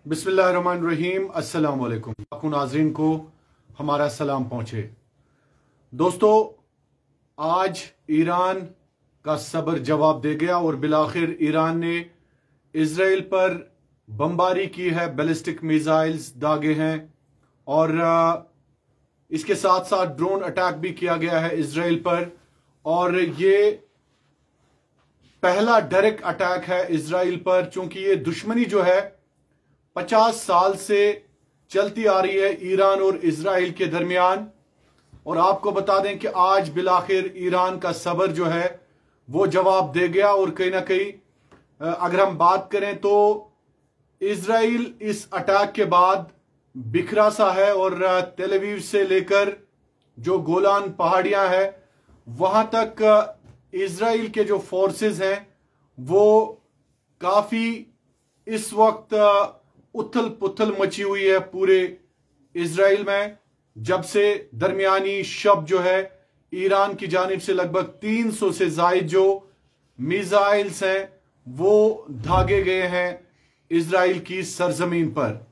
बिस्मिल्लाहिर्रहमानिर्रहीम। अस्सलाम वालेकुम। आपको नाज़रीन को हमारा सलाम पहुंचे। दोस्तों, आज ईरान का सब्र जवाब दे गया और बिलाखिर ईरान ने इजराइल पर बमबारी की है, बैलिस्टिक मिसाइल्स दागे हैं और इसके साथ साथ ड्रोन अटैक भी किया गया है इजराइल पर। और ये पहला डायरेक्ट अटैक है इजराइल पर, चूंकि ये दुश्मनी जो है 50 साल से चलती आ रही है ईरान और इजराइल के दरमियान। और आपको बता दें कि आज बिलाखिर ईरान का सब्र जो है वो जवाब दे गया। और कहीं ना कहीं अगर हम बात करें तो इजराइल इस अटैक के बाद बिखरा सा है और तेल अवीव से लेकर जो गोलान पहाड़ियां हैं वहां तक इजराइल के जो फोर्सेस हैं वो काफी इस वक्त उथल पुथल मची हुई है पूरे इजराइल में, जब से दरमियानी शब जो है ईरान की जानिब से लगभग 300 से जायद जो मिसाइल्स हैं वो दागे गए हैं इजराइल की सरजमीन पर।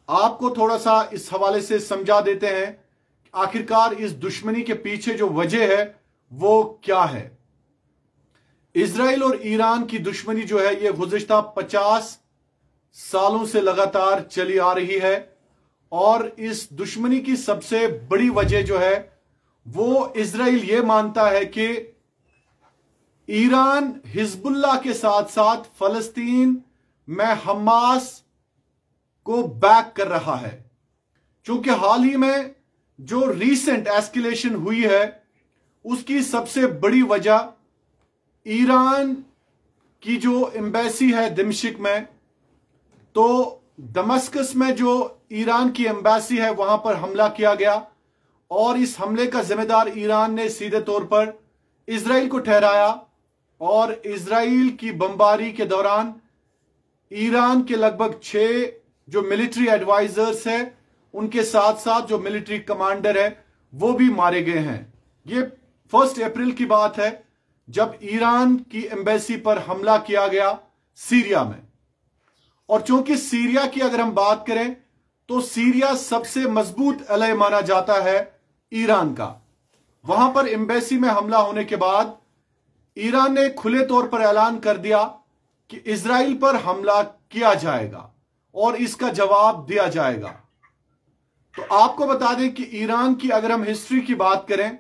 आपको थोड़ा सा इस हवाले से समझा देते हैं आखिरकार इस दुश्मनी के पीछे जो वजह है वो क्या है। इजराइल और ईरान की दुश्मनी जो है ये गुज़िश्ता 50 सालों से लगातार चली आ रही है और इस दुश्मनी की सबसे बड़ी वजह जो है वो इजराइल ये मानता है कि ईरान हिजबुल्लाह के साथ साथ फलस्तीन में हमास को बैक कर रहा है। क्योंकि हाल ही में जो रीसेंट एस्केलेशन हुई है उसकी सबसे बड़ी वजह ईरान की जो एम्बेसी है दिमश्क में, तो दमस्कस में जो ईरान की एम्बेसी है वहां पर हमला किया गया और इस हमले का जिम्मेदार ईरान ने सीधे तौर पर इजराइल को ठहराया। और इजराइल की बमबारी के दौरान ईरान के लगभग 6 जो मिलिट्री एडवाइजर्स हैं उनके साथ साथ जो मिलिट्री कमांडर है वो भी मारे गए हैं। ये 1 अप्रैल की बात है जब ईरान की एम्बेसी पर हमला किया गया सीरिया में। और चूंकि सीरिया की अगर हम बात करें तो सीरिया सबसे मजबूत एलए माना जाता है ईरान का। वहां पर एम्बेसी में हमला होने के बाद ईरान ने खुले तौर पर ऐलान कर दिया कि इजराइल पर हमला किया जाएगा और इसका जवाब दिया जाएगा। तो आपको बता दें कि ईरान की अगर हम हिस्ट्री की बात करें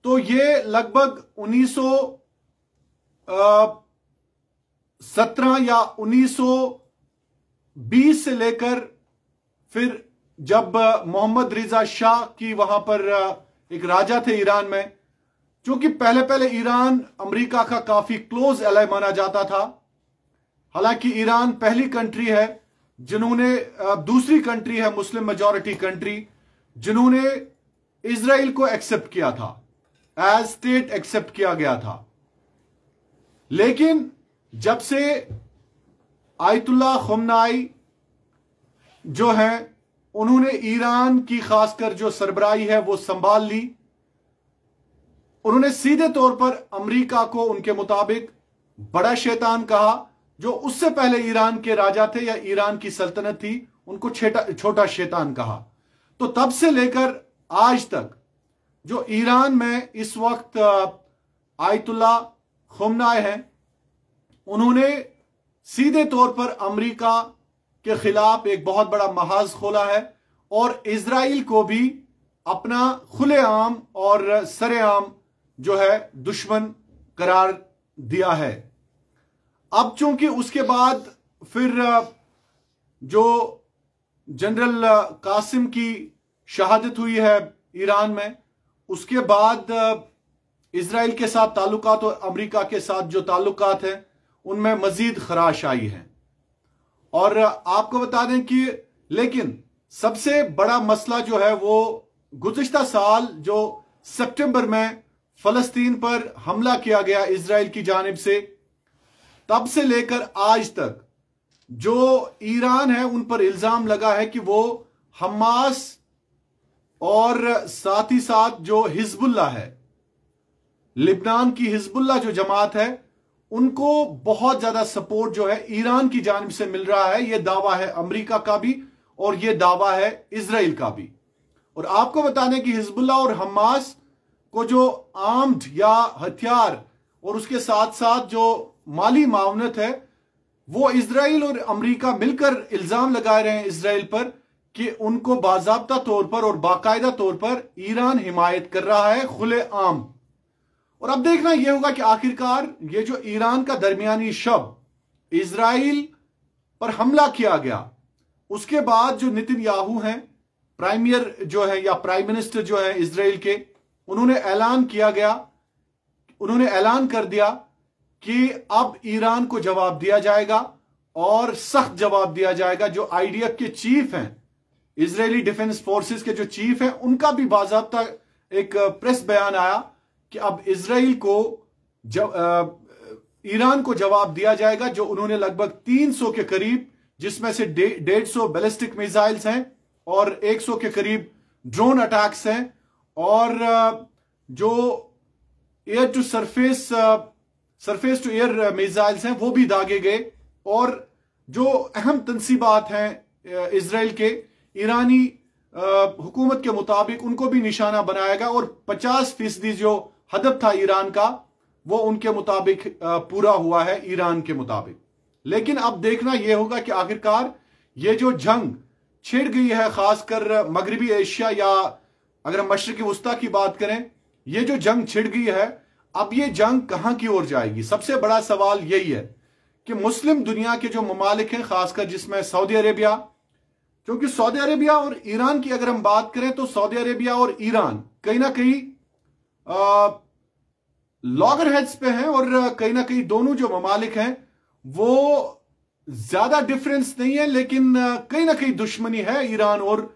तो ये लगभग 1917 या 1920 से लेकर फिर जब मोहम्मद रिजा शाह की वहां पर एक राजा थे ईरान में, क्योंकि पहले ईरान अमेरिका का काफी क्लोज एलाय माना जाता था। हालांकि ईरान पहली कंट्री है जिन्होंने दूसरी कंट्री है मुस्लिम मेजॉरिटी कंट्री जिन्होंने इजराइल को एक्सेप्ट किया था, एज स्टेट एक्सेप्ट किया गया था। लेकिन जब से आयतुल्लाह ख़ुमनाई जो हैं उन्होंने ईरान की खासकर जो सरबराही है वो संभाल ली, उन्होंने सीधे तौर पर अमेरिका को उनके मुताबिक बड़ा शैतान कहा। जो उससे पहले ईरान के राजा थे या ईरान की सल्तनत थी उनको छोटा शैतान कहा। तो तब से लेकर आज तक जो ईरान में इस वक्त आयतुल्लाह ख़ुमनाई हैं उन्होंने सीधे तौर पर अमेरिका के खिलाफ एक बहुत बड़ा महाज खोला है और इजराइल को भी अपना खुलेआम और सरेआम जो है दुश्मन करार दिया है। अब चूंकि उसके बाद फिर जो जनरल कासिम की शहादत हुई है ईरान में, उसके बाद इजराइल के साथ ताल्लुकात और अमेरिका के साथ जो ताल्लुकात हैं उनमें मजीद खराश आई है। और आपको बता दें कि लेकिन सबसे बड़ा मसला जो है वो गुज़िश्ता साल जो सितंबर में फलस्तीन पर हमला किया गया इजराइल की जानिब से, तब से लेकर आज तक जो ईरान है उन पर इल्जाम लगा है कि वो हमास और साथ ही साथ जो हिजबुल्लाह है, लिबनान की हिजबुल्लाह जो जमात है उनको बहुत ज्यादा सपोर्ट जो है ईरान की जानिब से मिल रहा है। यह दावा है अमेरिका का भी और यह दावा है इजराइल का भी। और आपको बता दें कि हिजबुल्लाह और हमास को जो आर्म्ड या हथियार और उसके साथ साथ जो माली मावनत है, वो इजराइल और अमेरिका मिलकर इल्जाम लगा रहे हैं इजराइल पर कि उनको बाज़ाब्ता तौर पर और बाकायदा तौर पर ईरान हिमायत कर रहा है खुले आम। और अब देखना यह होगा कि आखिरकार ये जो ईरान का दरमियानी शब इजराइल पर हमला किया गया, उसके बाद जो नेतन्याहू हैं, प्राइमियर जो है या प्राइम मिनिस्टर जो है इजराइल के, उन्होंने ऐलान कर दिया कि अब ईरान को जवाब दिया जाएगा और सख्त जवाब दिया जाएगा। जो आईडीएफ के चीफ हैं, इजरायली डिफेंस फोर्सेस के जो चीफ हैं, उनका भी बाज़ाब्ता एक प्रेस बयान आया कि अब इजराइल को ईरान को जवाब दिया जाएगा, जो उन्होंने लगभग 300 के करीब, जिसमें से 150 बैलिस्टिक मिसाइल्स हैं और 100 के करीब ड्रोन अटैक्स हैं, और जो air to surface to air missiles हैं वो भी दागे गए। और जो अहम तंसीबात हैं इजराइल के, ईरानी हुकूमत के मुताबिक उनको भी निशाना बनाया गया और 50% जो हदफ था ईरान का, वो उनके मुताबिक पूरा हुआ है ईरान के मुताबिक। लेकिन अब देखना यह होगा कि आखिरकार ये जो जंग छिड़ गई है, खासकर मगरबी एशिया या अगर हम मशरिकी वस्ता की बात करें, ये जो जंग छिड़ गई है, अब ये जंग कहां की ओर जाएगी? सबसे बड़ा सवाल यही है कि मुस्लिम दुनिया के जो ममालिक हैं, खासकर जिसमें सऊदी अरेबिया, क्योंकि सऊदी अरेबिया और ईरान की अगर हम बात करें तो सऊदी अरेबिया और ईरान कहीं ना कहीं लॉगर हेड्स पे हैं, और कहीं ना कहीं दोनों जो ममालिक हैं वो ज्यादा डिफरेंस नहीं है, लेकिन कहीं ना कहीं दुश्मनी है ईरान और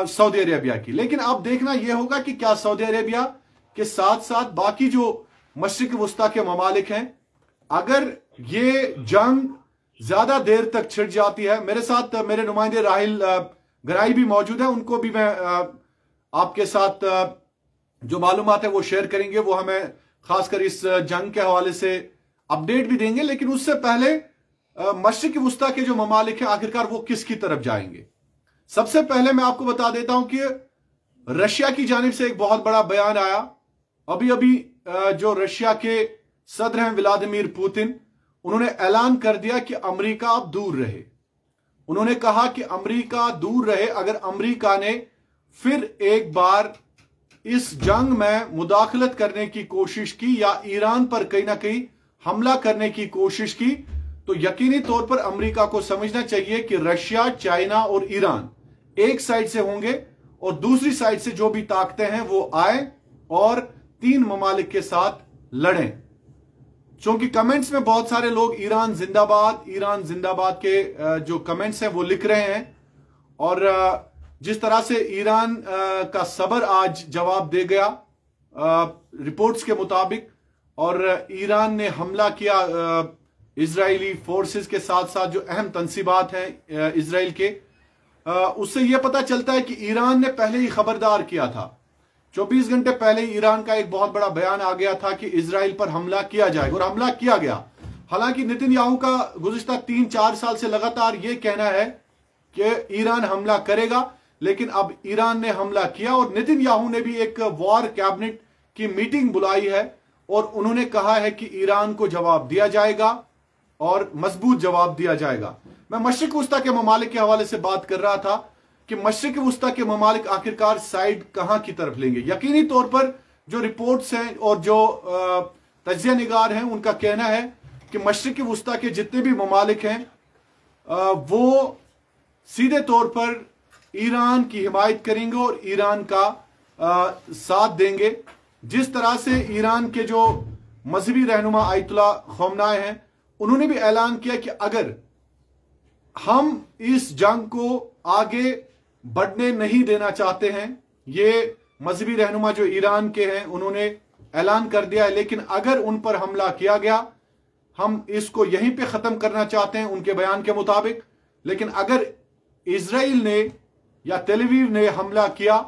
सऊदी अरेबिया की। लेकिन अब देखना यह होगा कि क्या सऊदी अरेबिया के साथ साथ बाकी जो मशरिक वस्ता के ममालिक हैं, अगर ये जंग ज्यादा देर तक छिड़ जाती है। मेरे साथ मेरे नुमाइंदे राहिल गराई भी मौजूद है, उनको भी मैं आपके साथ जो मालूमात है वो शेयर करेंगे। वो हमें खासकर इस जंग के हवाले से अपडेट भी देंगे। लेकिन उससे पहले मशरिक वस्ता के जो ममालिक हैं, आखिरकार वो किसकी तरफ जाएंगे? सबसे पहले मैं आपको बता देता हूं कि रशिया की जानिब से एक बहुत बड़ा बयान आया अभी अभी। जो रशिया के सदर हैं व्लादिमीर पुतिन, उन्होंने ऐलान कर दिया कि अमेरिका अब दूर रहे। उन्होंने कहा कि अमेरिका दूर रहे। अगर अमेरिका ने फिर एक बार इस जंग में मुदाखलत करने की कोशिश की या ईरान पर कहीं ना कहीं हमला करने की कोशिश की, तो यकीनी तौर पर अमेरिका को समझना चाहिए कि रशिया, चाइना और ईरान एक साइड से होंगे और दूसरी साइड से जो भी ताकतें हैं वो आए और 3 ममालिक के साथ लड़ें। क्योंकि कमेंट्स में बहुत सारे लोग ईरान जिंदाबाद के जो कमेंट्स हैं वो लिख रहे हैं, और जिस तरह से ईरान का सबर आज जवाब दे गया रिपोर्ट्स के मुताबिक, और ईरान ने हमला किया इजरायली फोर्सेस के साथ साथ जो अहम तंसीबात हैं इजराइल के, उससे यह पता चलता है कि ईरान ने पहले ही खबरदार किया था। 24 घंटे पहले ईरान का एक बहुत बड़ा बयान आ गया था कि इजराइल पर हमला किया जाएगा, और हमला किया गया। हालांकि नेतन्याहू का गुज़िश्ता 3-4 साल से लगातार यह कहना है कि ईरान हमला करेगा, लेकिन अब ईरान ने हमला किया। और नेतन्याहू ने भी एक वॉर कैबिनेट की मीटिंग बुलाई है और उन्होंने कहा है कि ईरान को जवाब दिया जाएगा और मजबूत जवाब दिया जाएगा। मैं मशरिक वस्ता के ममालिक के हवाले से बात कर रहा था कि मशरिक वस्ता के ममालिक आखिरकार साइड कहां की तरफ लेंगे। यकीनी तौर पर जो रिपोर्ट्स हैं और जो तज्जिया निगार हैं, उनका कहना है कि मशरिक वस्ता के जितने भी ममालिक हैं वो सीधे तौर पर ईरान की हिमायत करेंगे और ईरान का साथ देंगे। जिस तरह से ईरान के जो मजहबी रहनुमा आयतुल्लाह ख़ोमेनी हैं, उन्होंने भी ऐलान किया कि अगर हम इस जंग को आगे बढ़ने नहीं देना चाहते हैं, ये मजहबी रहनुमा जो ईरान के हैं उन्होंने ऐलान कर दिया है, लेकिन अगर उन पर हमला किया गया, हम इसको यहीं पे ख़त्म करना चाहते हैं उनके बयान के मुताबिक। लेकिन अगर इजराइल ने या तेल अवीव ने हमला किया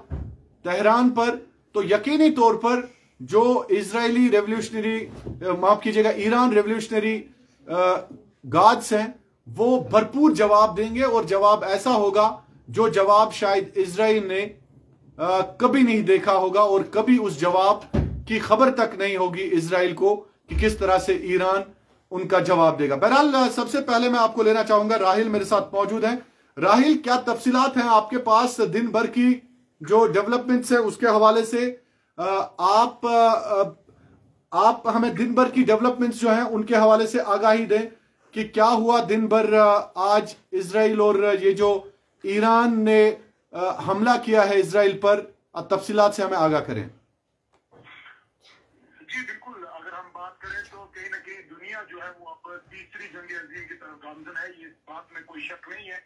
तेहरान पर, तो यकीनी तौर पर जो इजरायली रेवोल्यूशनरी, माफ कीजिएगा, ईरान रेवोल्यूशनरी गार्ड्स हैं, वो भरपूर जवाब देंगे, और जवाब ऐसा होगा जो जवाब शायद इजराइल ने कभी नहीं देखा होगा, और कभी उस जवाब की खबर तक नहीं होगी इजराइल को कि किस तरह से ईरान उनका जवाब देगा। बहरहाल सबसे पहले मैं आपको लेना चाहूंगा, राहिल मेरे साथ मौजूद है। राहिल, क्या तफसीलात हैं आपके पास दिन भर की जो डेवलपमेंट्स है उसके हवाले से? आप हमें दिन भर की डेवलपमेंट्स जो हैं उनके हवाले से आगाही दें कि क्या हुआ दिन भर आज इजराइल, और ये जो ईरान ने हमला किया है इजराइल पर, तफसीलात से हमें आगाह करें। जी बिल्कुल, अगर हम बात करें तो कहीं ना कहीं दुनिया जो है वो अब तीसरी जंग अजीम की तरफ गामजन है, ये बात में कोई शक नहीं है।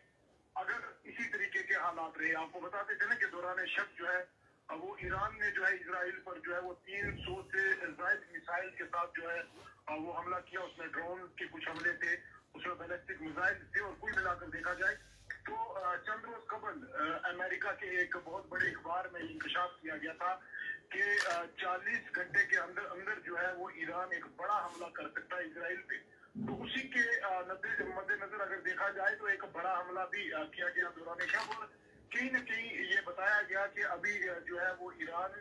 अगर इसी तरीके के हालात रहे, आपको बताते चले कि दौरान शक जो है वो ईरान ने जो है इजराइल पर जो है वो 300 से ज्यादा मिसाइल के साथ जो है वो हमला किया। उसमें ड्रोन के कुछ हमले थे, उसमें बैलिस्टिक मिसाइल थे, और कुल मिलाकर देखा जाए तो चंद रोज कबल अमेरिका के एक बहुत बड़े अखबार में इंकशाफ किया गया था कि 40 घंटे के अंदर अंदर जो है वो ईरान एक बड़ा हमला कर सकता है इजराइल पे। तो उसी के मद्देनजर अगर देखा जाए तो एक बड़ा हमला भी किया गया दौरान शब, और कहीं न कहीं ये बताया गया कि अभी जो है वो ईरान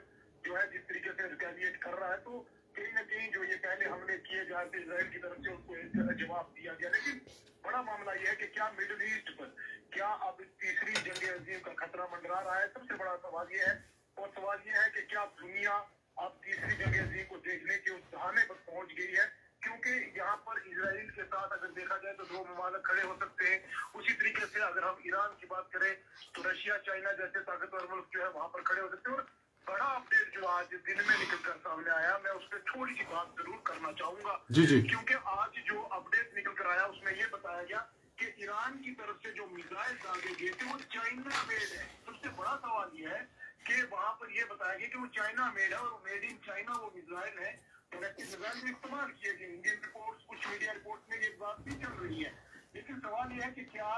जो है जिस तरीके से रिटेलिएट कर रहा है, तो कहीं न कहीं जो ये पहले हमले किए जा रहे थे इजराइल की तरफ से उनको एक जवाब दिया गया। लेकिन बड़ा मामला यह है कि क्या मिडिल ईस्ट पर क्या अब तीसरी जंग अजीम का खतरा मंडरा रहा है? सबसे बड़ा सवाल यह है, और सवाल यह है कि क्या दुनिया अब तीसरी जंग अजीम को देखने के उस दहाने पर पहुंच गई है? क्योंकि यहाँ पर इजराइल के साथ अगर देखा जाए तो दो ममालिक खड़े हो सकते हैं। उसी तरीके से अगर हम ईरान की बात करें तो रशिया, चाइना जैसे ताकतवर मुल्क जो है वहां पर खड़े हो सकते हैं। और बड़ा अपडेट जो आज दिन में निकलकर सामने आया, मैं उस पर थोड़ी सी बात जरूर करना चाहूंगा। जी जी। क्योंकि आज जो अपडेट निकल कर आया उसमें ये बताया गया कि ईरान की तरफ से जो मिसाइल दागे गए थे वो चाइना मेड है। सबसे बड़ा सवाल यह है कि वहां पर यह बताया गया कि वो चाइना मेड है, और मेड इन चाइना वो मिसाइल है, मिसाइल में इस्तेमाल किए गए। इंडियन रिपोर्ट्स, कुछ मीडिया रिपोर्ट में ये बात भी चल रही है। लेकिन सवाल यह है कि क्या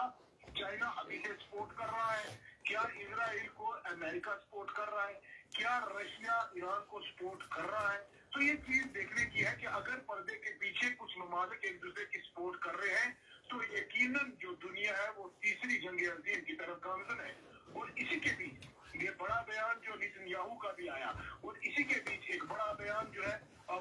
चाइना अभी से सपोर्ट कर रहा है? क्या इजराइल को अमेरिका सपोर्ट कर रहा है? क्या रशिया ईरान को सपोर्ट कर रहा है? तो ये चीज देखने की है कि अगर पर्दे के पीछे कुछ ममालिक एक दूसरे की सपोर्ट कर रहे हैं तो यकीनन जो दुनिया है वो तीसरी जंग अजीम की तरफ गामजन है। और इसी के बीच ये बड़ा बयान जो नेतन्याहू का भी आया, और इसी के बीच एक बड़ा बयान जो है वो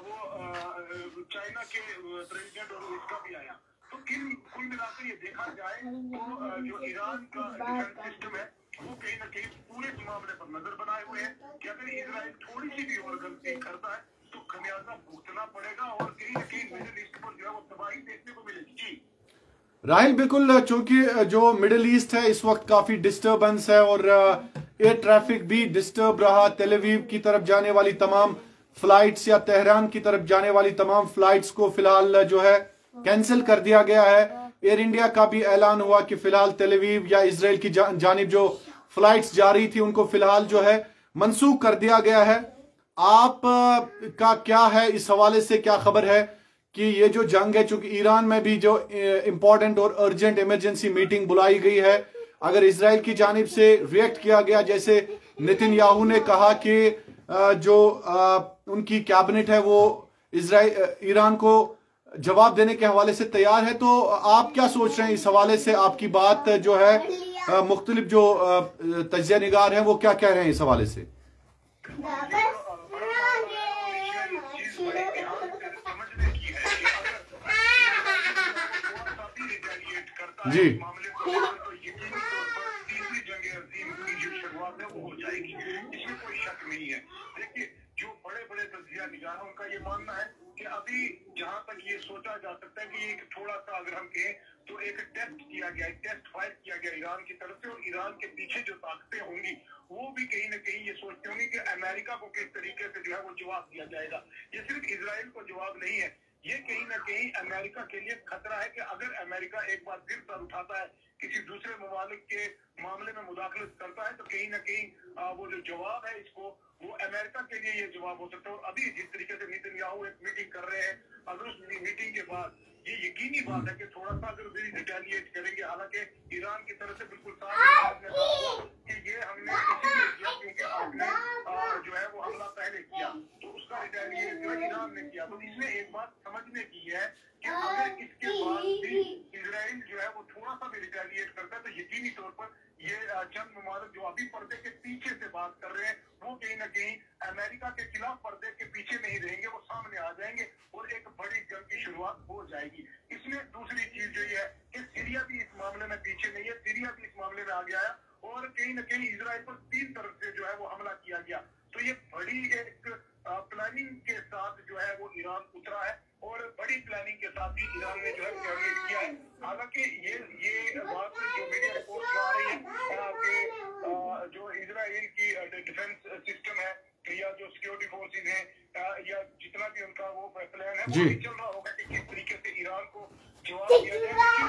चाइना के प्रेसिडेंट और इसका भी आया। तो कुल मिलाकर ये देखा जाए तो जो ईरान का डिफेंस सिस्टम है वो कहीं ना कहीं पूरे मामले पर नजर बनाए हुए है कि अगर इजराइल थोड़ी सी भी और गलती करता है तो खमियाजा भुगतना पड़ेगा, और कहीं ना कहीं मिडिल ईस्ट पर जो है वो तबाही देखने को मिलेगी। जी राहिल, बिल्कुल, चूंकि जो मिडिल ईस्ट है इस वक्त काफी डिस्टर्बेंस है, और एयर ट्रैफिक भी डिस्टर्ब रहा। तेल अवीव की तरफ जाने वाली तमाम फ्लाइट्स या तेहरान की तरफ जाने वाली तमाम फ्लाइट्स को फिलहाल जो है कैंसिल कर दिया गया है। एयर इंडिया का भी ऐलान हुआ कि फिलहाल तेल अवीव या इजराइल की जानिब जो फ्लाइट्स जा रही थी उनको फिलहाल जो है मनसूख कर दिया गया है। आप का क्या है इस हवाले से, क्या खबर है कि ये जो जंग है, चूंकि ईरान में भी जो इंपॉर्टेंट और अर्जेंट इमरजेंसी मीटिंग बुलाई गई है, अगर इजराइल की जानिब से रिएक्ट किया गया, जैसे नेतन्याहू ने कहा कि जो उनकी कैबिनेट है वो ईरान को जवाब देने के हवाले से तैयार है, तो आप क्या सोच रहे हैं इस हवाले से? आपकी बात जो है मुख्तलिफ जो तज्जिया निगार हैं वो क्या कह रहे हैं इस हवाले से? जी मामले को तो यकीनी तौर पर तीसरी जंग अजीम की जो शुरुआत है वो हो जाएगी, इसमें कोई शक नहीं है। देखिए, जो बड़े बड़े तज्जिया निगारों का ये मानना है कि अभी जहां तक ये सोचा जा सकता है कि एक थोड़ा सा अगर हम कहें तो एक टेस्ट किया गया, एक टेस्ट फायर किया गया ईरान की तरफ से, और ईरान के पीछे जो ताकतें होंगी वो भी कहीं ना कहीं ये सोचते होंगे कि अमेरिका को किस तरीके से जो है वो जवाब दिया जाएगा। ये सिर्फ इजराइल को जवाब नहीं है, ये कहीं ना कहीं अमेरिका के लिए खतरा है कि अगर अमेरिका एक बार फिर सर उठाता है, किसी दूसरे ममालिक के मामले में मुदाखलत करता है, तो कहीं ना कहीं वो जो जवाब है इसको वो अमेरिका के लिए ये जवाब हो सकता है। और अभी जिस तरीके से नेतन्याहू एक मीटिंग कर रहे हैं, अगर उस मीटिंग के बाद ये यकीनी बात है कि थोड़ा सा अगर रिटेलिएट करेंगे, हालांकि ईरान की तरफ से बिल्कुल साफ कि ये हमने इसीलिए किया क्योंकि आपने जो है वो हमला पहले किया, तो उसका रिटेलिएट जो ईरान ने किया। तो इसमें एक बात समझने की है कि अगर इसके बाद भी इजराइल जो है वो थोड़ा सा भी रिटेलिएट करता है तो यकीनी तौर पर ये चंद ममालिक जो अभी पर्दे के पीछे से बात कर रहे हैं वो कहीं ना कहीं अमेरिका के खिलाफ पर्दे के पीछे नहीं रहेंगे, वो सामने आ जाएंगे और एक बड़ी जंग की शुरुआत हो जाएगी। इसमें दूसरी चीज जो है कि सीरिया भी इस मामले में पीछे नहीं है, सीरिया भी इस मामले में आ गया है और कहीं ना कहीं इजराइल पर 3 तरफ से जो है वो हमला किया गया। तो ये बड़ी एक प्लानिंग के साथ जो है वो ईरान उतरा है और बड़ी प्लानिंग के साथ ही ईरान ने जो है रिटेलिएट किया है। हालांकि ये बात जो मीडिया रिपोर्ट में आ रही है कि जो इजराइल की डिफेंस सिस्टम है या जो सिक्योरिटी फोर्सेज है या जितना भी उनका वो प्लान है वो चल रहा होगा कि किस तरीके से ईरान को जवाब दिया जाए। लेकिन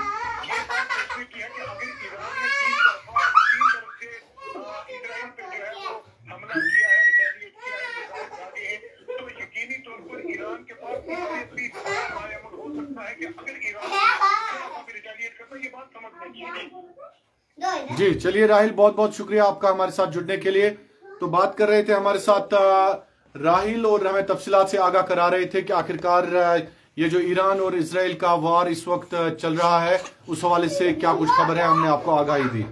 ये बात सोचने की है कि अगर ईरान ने 3 तरफ से इजराइल पे जो है वो हमला किया है, रिटेलिएट किया है, मिसाइल दागे हैं, तो यकीनी तौर पर ईरान के पास भी मायामल हो सकता है कि अगर ईरान रिटेलिएट करता है। ये बात समझने की है। जी चलिए राहिल, बहुत बहुत शुक्रिया आपका हमारे साथ जुड़ने के लिए। तो बात कर रहे थे हमारे साथ राहिल और हमें तफसीलात से आगाह करा रहे थे कि आखिरकार ये जो ईरान और इजराइल का वार इस वक्त चल रहा है उस हवाले से क्या कुछ खबर है, हमने आपको आगाही दी।